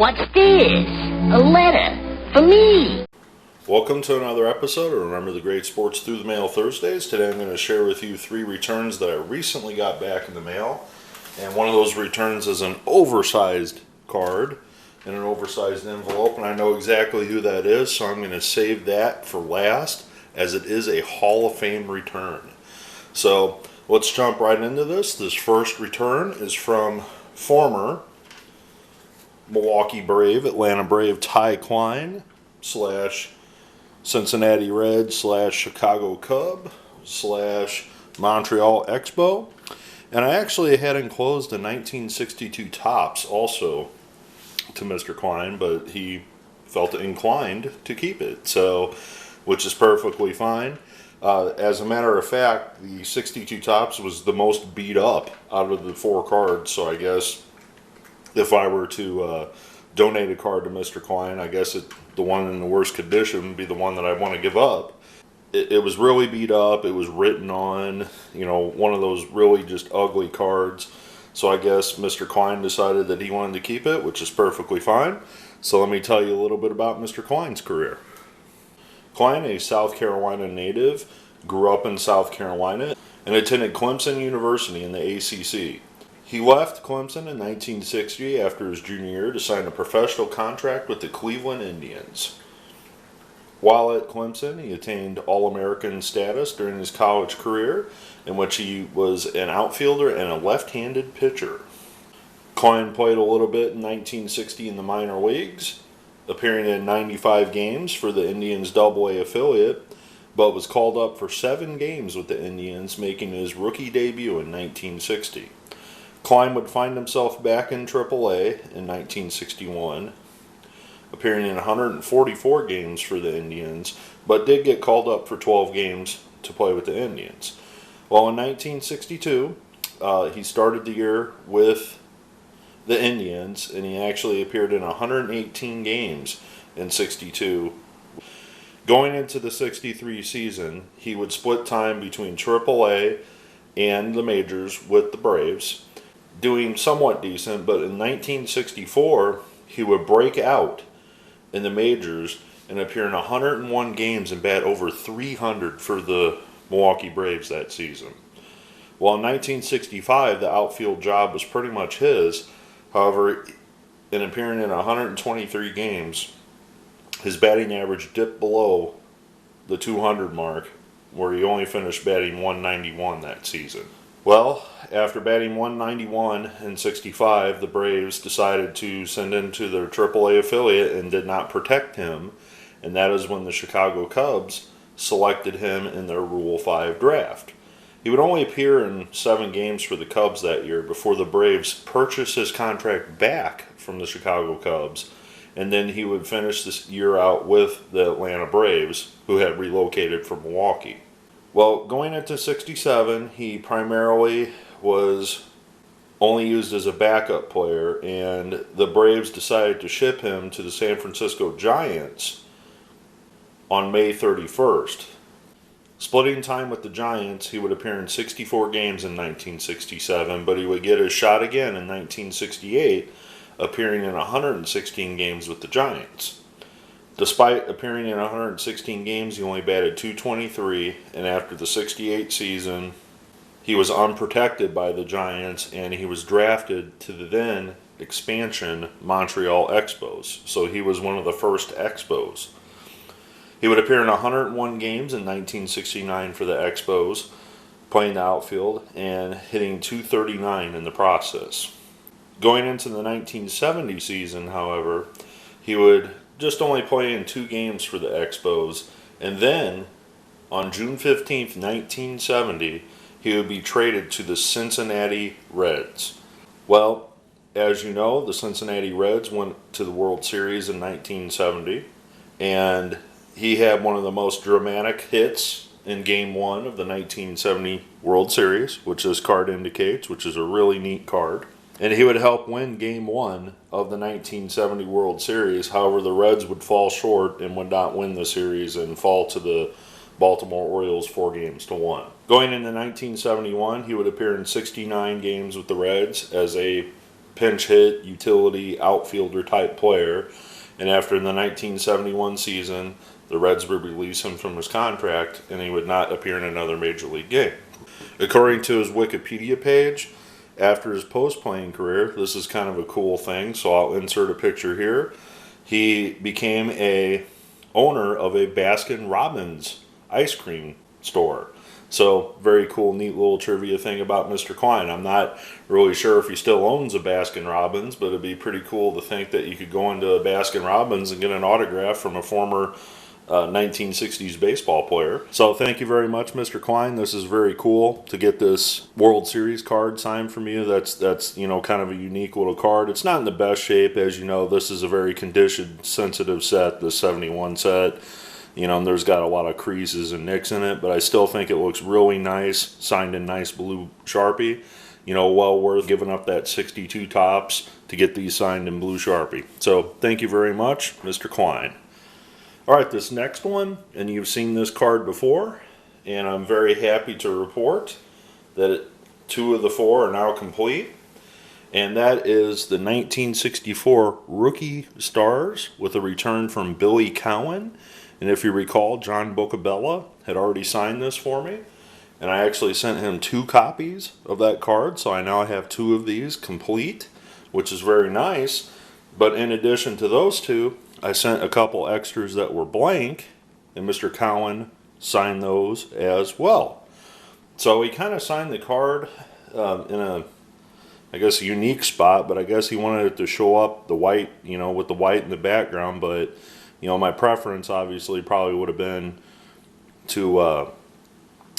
What's this? A letter for me. Welcome to another episode of Remember the Great Sports Through the Mail Thursdays. Today I'm going to share with you 3 returns that I recently got back in the mail. And one of those returns is an oversized card in an oversized envelope. And I know exactly who that is, so I'm going to save that for last, as it is a Hall of Fame return. So let's jump right into this. This first return is from former Milwaukee Brave, Atlanta Brave Cline / Cincinnati Red / Chicago Cub / Montreal Expo. And I actually had enclosed a 1962 Topps also to Mr. Cline, but he felt inclined to keep it, so which is perfectly fine. As a matter of fact, the 62 Topps was the most beat up out of the 4 cards, so I guess if I were to donate a card to Mr. Cline, I guess the one in the worst condition would be the one that I want to give up. It was really beat up. It was written on, one of those really just ugly cards. So I guess Mr. Cline decided that he wanted to keep it, which is perfectly fine. So let me tell you a little bit about Mr. Cline's career. Cline, a South Carolina native, grew up in South Carolina and attended Clemson University in the ACC. He left Clemson in 1960 after his junior year to sign a professional contract with the Cleveland Indians. While at Clemson, he attained All-American status during his college career, in which he was an outfielder and a left-handed pitcher. Cline played a little bit in 1960 in the minor leagues, appearing in 95 games for the Indians' Double-A affiliate, but was called up for 7 games with the Indians, making his rookie debut in 1960. Cline would find himself back in AAA in 1961, appearing in 144 games for the Indians, but did get called up for 12 games to play with the Indians. Well, in 1962, he started the year with the Indians, and he actually appeared in 118 games in 62. Going into the 63 season, he would split time between AAA and the majors with the Braves, doing somewhat decent, but in 1964, he would break out in the majors and appear in 101 games and bat over 300 for the Milwaukee Braves that season. Well, in 1965, the outfield job was pretty much his. However, in appearing in 123 games, his batting average dipped below the 200 mark, where he only finished batting 191 that season. Well, after batting 191 in 65, the Braves decided to send him to their AAA affiliate and did not protect him, and that is when the Chicago Cubs selected him in their Rule 5 draft. He would only appear in 7 games for the Cubs that year before the Braves purchased his contract back from the Chicago Cubs, and then he would finish this year out with the Atlanta Braves, who had relocated from Milwaukee. Well, going into 67, he primarily was only used as a backup player, and the Braves decided to ship him to the San Francisco Giants on May 31st. Splitting time with the Giants, he would appear in 64 games in 1967, but he would get his shot again in 1968, appearing in 116 games with the Giants. Despite appearing in 116 games, he only batted .223, and after the 68 season, he was unprotected by the Giants, and he was drafted to the then expansion Montreal Expos. So he was one of the first Expos. He would appear in 101 games in 1969 for the Expos, playing the outfield and hitting .239 in the process. Going into the 1970 season, however, he would just only play in 2 games for the Expos, and then on June 15th, 1970, he would be traded to the Cincinnati Reds. Well, as you know, the Cincinnati Reds went to the World Series in 1970, and he had one of the most dramatic hits in Game 1 of the 1970 World Series, which this card indicates, which is a really neat card. And he would help win Game 1 of the 1970 World Series. However, the Reds would fall short and would not win the series and fall to the Baltimore Orioles 4-1. Going into 1971, he would appear in 69 games with the Reds as a pinch hit, utility, outfielder type player. And after the 1971 season, the Reds would release him from his contract and he would not appear in another major league game. According to his Wikipedia page, after his post-playing career, this is kind of a cool thing, so I'll insert a picture here. He became a owner of a Baskin-Robbins ice cream store. So, very cool, neat little trivia thing about Mr. Cline. I'm not really sure if he still owns a Baskin-Robbins, but it'd be pretty cool to think that you could go into a Baskin-Robbins and get an autograph from a former 1960s baseball player. So thank you very much, Mr. Cline. This is very cool to get this World Series card signed from you. That's you know, kind of a unique little card. It's not in the best shape, as you know. This is a very condition sensitive set, the 71 set. You know, and there's got a lot of creases and nicks in it, but I still think it looks really nice, signed in nice blue Sharpie. You know, well worth giving up that 62 tops to get these signed in blue Sharpie. So thank you very much, Mr. Cline. All right, this next one, and you've seen this card before, and I'm very happy to report that 2 of the 4 are now complete, and that is the 1964 Rookie Stars with a return from Billy Cowan. And if you recall, John Bocabella had already signed this for me, and I actually sent him 2 copies of that card, so I now have 2 of these complete, which is very nice. But in addition to those 2, I sent a couple extras that were blank, and Mr. Cowan signed those as well. So he kind of signed the card in a, I guess, a unique spot, but I guess he wanted it to show up the white, you know, with the white in the background. But, you know, my preference obviously probably would have been to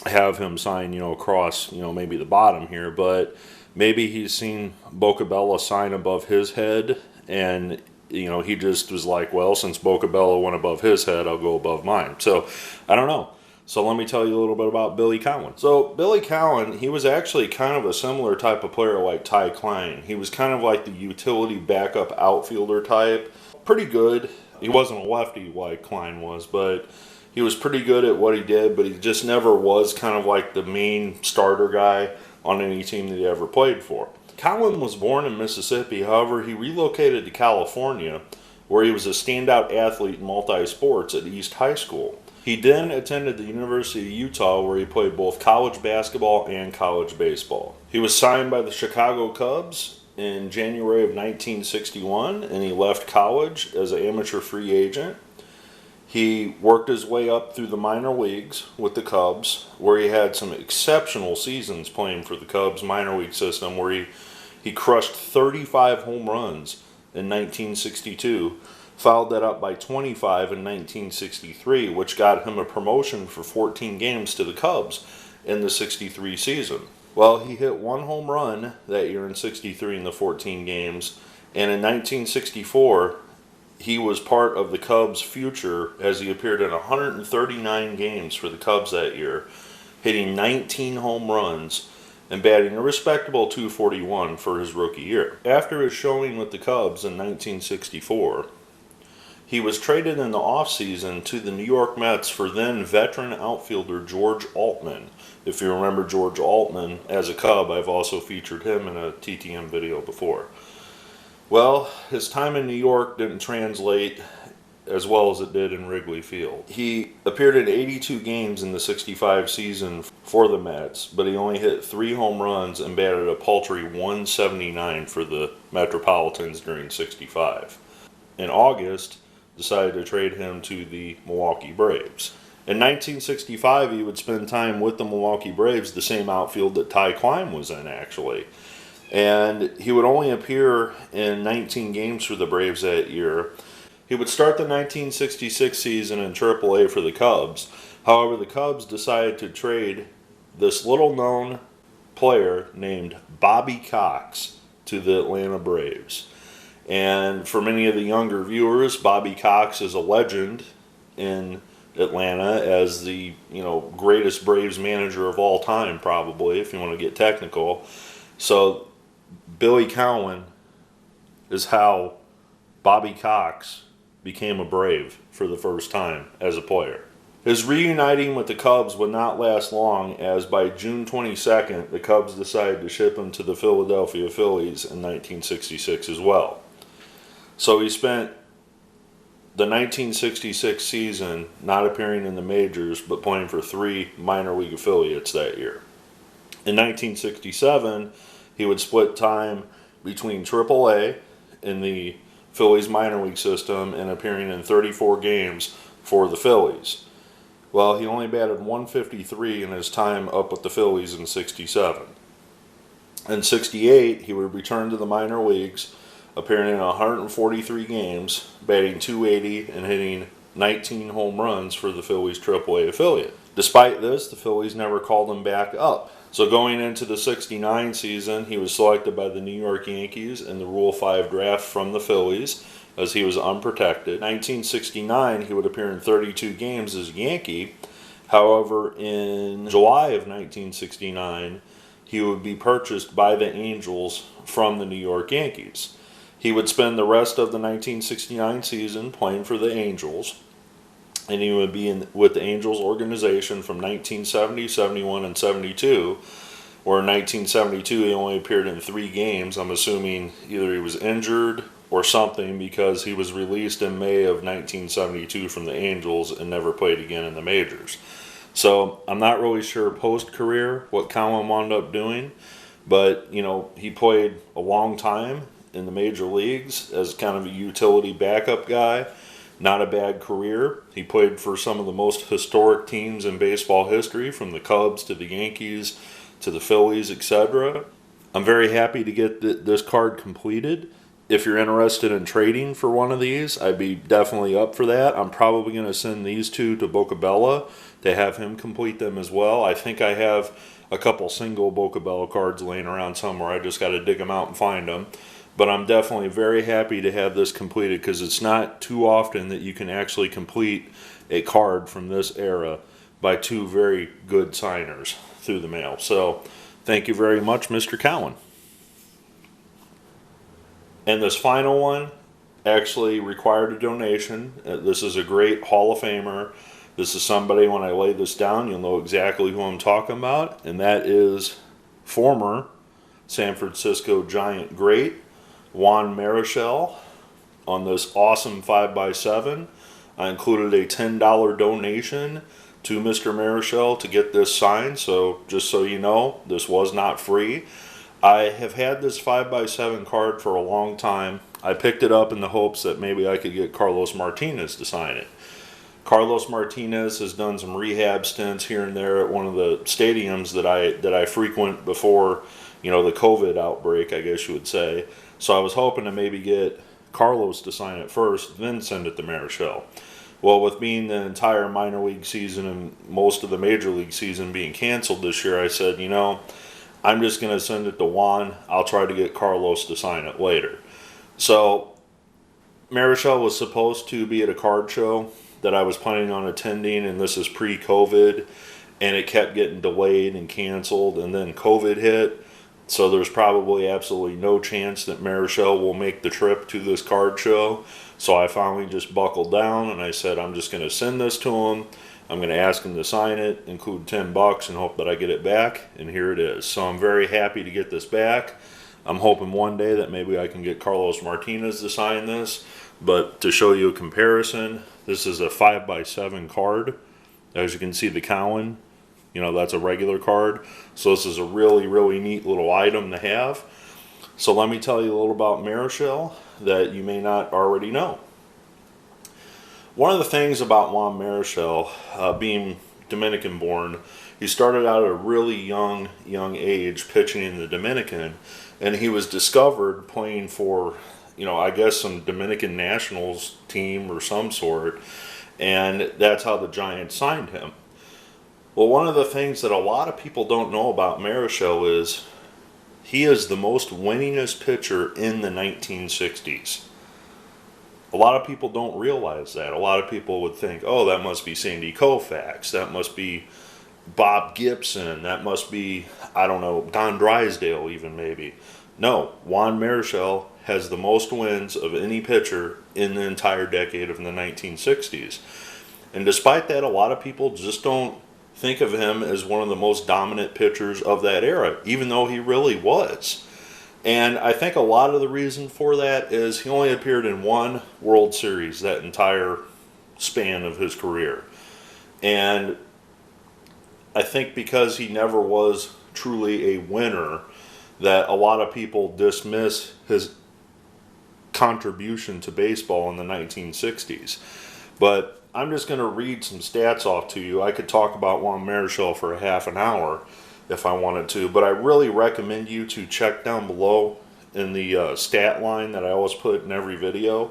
have him sign, you know, across, you know, maybe the bottom here. But maybe he's seen Bocabella sign above his head, and you know, he just was like, well, since Bocabella went above his head, I'll go above mine. So, I don't know. So let me tell you a little bit about Billy Cowan. So, Billy Cowan, he was actually kind of a similar type of player like Ty Cline. He was kind of like the utility backup outfielder type. Pretty good. He wasn't a lefty like Cline was, but he was pretty good at what he did, but he just never was kind of like the main starter guy on any team that he ever played for. Cowan was born in Mississippi. However, he relocated to California, where he was a standout athlete in multi-sports at East High School. He then attended the University of Utah, where he played both college basketball and college baseball. He was signed by the Chicago Cubs in January of 1961, and he left college as an amateur free agent. He worked his way up through the minor leagues with the Cubs, where he had some exceptional seasons playing for the Cubs minor league system, where he crushed 35 home runs in 1962, followed that up by 25 in 1963, which got him a promotion for 14 games to the Cubs in the 63 season. Well, he hit 1 home run that year in 63 in the 14 games, and in 1964, he was part of the Cubs' future as he appeared in 139 games for the Cubs that year, hitting 19 home runs and batting a respectable .241 for his rookie year. After his showing with the Cubs in 1964, he was traded in the offseason to the New York Mets for then veteran outfielder George Altman. If you remember George Altman as a Cub, I've also featured him in a TTM video before. Well, his time in New York didn't translate as well as it did in Wrigley Field. He appeared in 82 games in the 65 season for the Mets, but he only hit 3 home runs and batted a paltry .179 for the Metropolitans during 65. In August, decided to trade him to the Milwaukee Braves. In 1965, he would spend time with the Milwaukee Braves, the same outfield that Ty Cline was in, actually. And he would only appear in 19 games for the Braves that year. He would start the 1966 season in AAA for the Cubs. However, the Cubs decided to trade this little-known player named Bobby Cox to the Atlanta Braves. And for many of the younger viewers, Bobby Cox is a legend in Atlanta as the, you know, greatest Braves manager of all time, probably, if you want to get technical. So Billy Cowan is how Bobby Cox became a Brave for the first time as a player. His reuniting with the Cubs would not last long, as by June 22nd, the Cubs decided to ship him to the Philadelphia Phillies in 1966 as well. So he spent the 1966 season not appearing in the majors, but playing for 3 minor league affiliates that year. In 1967, he would split time between AAA in the Phillies minor league system and appearing in 34 games for the Phillies. Well, he only batted .153 in his time up with the Phillies in 67. In 68, he would return to the minor leagues, appearing in 143 games, batting .280 and hitting 19 home runs for the Phillies AAA affiliate. Despite this, the Phillies never called him back up. So going into the 69 season, he was selected by the New York Yankees in the Rule 5 draft from the Phillies, as he was unprotected. In 1969, he would appear in 32 games as a Yankee. However, in July of 1969, he would be purchased by the Angels from the New York Yankees. He would spend the rest of the 1969 season playing for the Angels, and he would be with the Angels organization from 1970, 71, and 72, where in 1972 he only appeared in 3 games. I'm assuming either he was injured or something, because he was released in May of 1972 from the Angels and never played again in the majors. So I'm not really sure post-career what Cowan wound up doing, but he played a long time in the major leagues as kind of a utility backup guy. Not a bad career. He played for some of the most historic teams in baseball history, from the Cubs to the Yankees to the Phillies, etc. I'm very happy to get this card completed. If you're interested in trading for one of these, I'd be definitely up for that. I'm probably going to send these 2 to Bocabella to have him complete them as well. I think I have a couple single Bocabella cards laying around somewhere. I just got to dig them out and find them. But I'm definitely very happy to have this completed, because it's not too often that you can actually complete a card from this era by 2 very good signers through the mail. So thank you very much, Mr. Cowan. And this final one actually required a donation. This is a great Hall of Famer. This is somebody, when I lay this down, you'll know exactly who I'm talking about, and that is former San Francisco Giant great Juan Marichelle. On this awesome 5x7, I included a $10 donation to Mr. Marichelle to get this signed, so just so you know, this was not free. I have had this 5x7 card for a long time. I picked it up in the hopes that maybe I could get Carlos Martinez to sign it. Carlos Martinez has done some rehab stints here and there at one of the stadiums that I frequent before, the COVID outbreak, I guess you would say. So I was hoping to maybe get Carlos to sign it first, then send it to Marichelle. Well, with being the entire minor league season and most of the major league season being canceled this year, I said, I'm just going to send it to Juan. I'll try to get Carlos to sign it later. So Marichelle was supposed to be at a card show that I was planning on attending, and this is pre-COVID, and it kept getting delayed and canceled, and then COVID hit. So there's probably absolutely no chance that Marichelle will make the trip to this card show. So I finally just buckled down, and I said, I'm just going to send this to him. I'm going to ask him to sign it, include $10, and hope that I get it back. And here it is. So I'm very happy to get this back. I'm hoping one day that maybe I can get Carlos Martinez to sign this. But to show you a comparison, this is a 5x7 card. As you can see, the Cowan, that's a regular card. So this is a really, really neat little item to have. So let me tell you a little about Marichelle that you may not already know. One of the things about Juan Marichelle, being Dominican born, he started out at a really young age pitching in the Dominican, and he was discovered playing for, I guess some Dominican Nationals team or some sort, and that's how the Giants signed him. Well, one of the things that a lot of people don't know about Marichelle is he is the most winningest pitcher in the 1960s. A lot of people don't realize that. A lot of people would think, oh, that must be Sandy Koufax, that must be Bob Gibson, that must be, I don't know, Don Drysdale even maybe. No, Juan Marichelle has the most wins of any pitcher in the entire decade of the 1960s. And despite that, a lot of people just don't think of him as one of the most dominant pitchers of that era, even though he really was. And I think a lot of the reason for that is he only appeared in one World Series that entire span of his career. And I think because he never was truly a winner, that a lot of people dismiss his contribution to baseball in the 1960s. But I'm just going to read some stats off to you. I could talk about Juan Marichelle for a half an hour if I wanted to, but I really recommend you to check down below in the stat line that I always put in every video,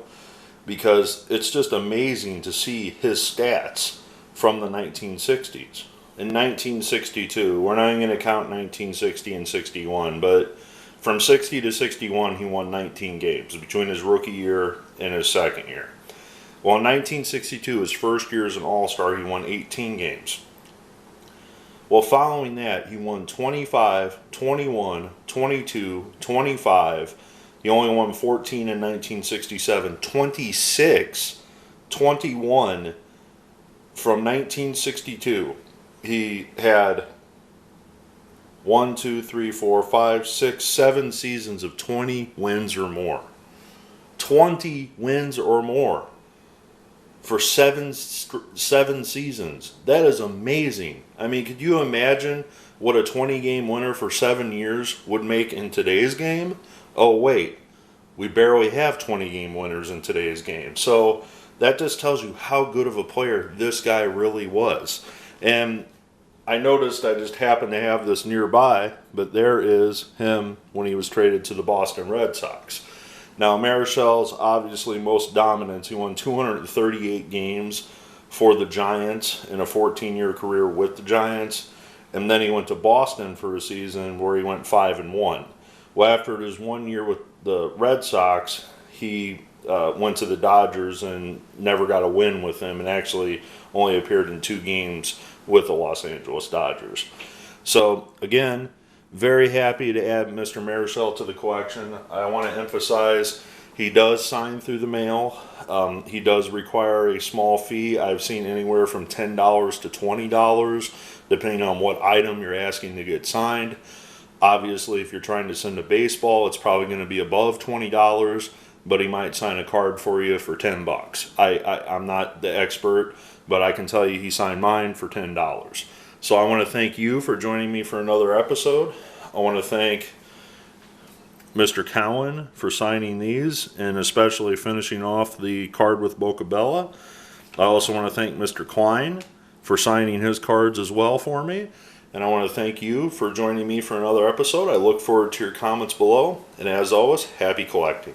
because it's just amazing to see his stats from the 1960s. In 1962, we're not even going to count 1960 and 61, but from 60 to 61, he won 19 games between his rookie year and his second year. Well, in 1962, his first year as an All-Star, he won 18 games. Well, following that, he won 25, 21, 22, 25. He only won 14 in 1967, 26, 21 from 1962. He had 1, 2, 3, 4, 5, 6, 7 seasons of 20 wins or more. 20 wins or more for seven seasons. That is amazing. I mean, could you imagine what a 20-game winner for 7 years would make in today's game? Oh, wait. We barely have 20-game winners in today's game. So that just tells you how good of a player this guy really was. And I noticed, I just happened to have this nearby, but there is him when he was traded to the Boston Red Sox. Now, Marichelle's obviously most dominant. He won 238 games for the Giants in a 14-year career with the Giants. And then he went to Boston for a season where he went 5-1. Well, after his 1 year with the Red Sox, he went to the Dodgers and never got a win with them, and actually only appeared in 2 games with the Los Angeles Dodgers. So, again, very happy to add Mr. Marichelle to the collection. I want to emphasize he does sign through the mail. He does require a small fee. I've seen anywhere from $10 to $20, depending on what item you're asking to get signed. Obviously, if you're trying to send a baseball, it's probably going to be above $20, but he might sign a card for you for $10. I'm not the expert, but I can tell you he signed mine for $10. So I want to thank you for joining me for another episode. I want to thank Mr. Cowan for signing these, and especially finishing off the card with Boca Bella. I also want to thank Mr. Cline for signing his cards as well for me. And I want to thank you for joining me for another episode. I look forward to your comments below. And as always, happy collecting.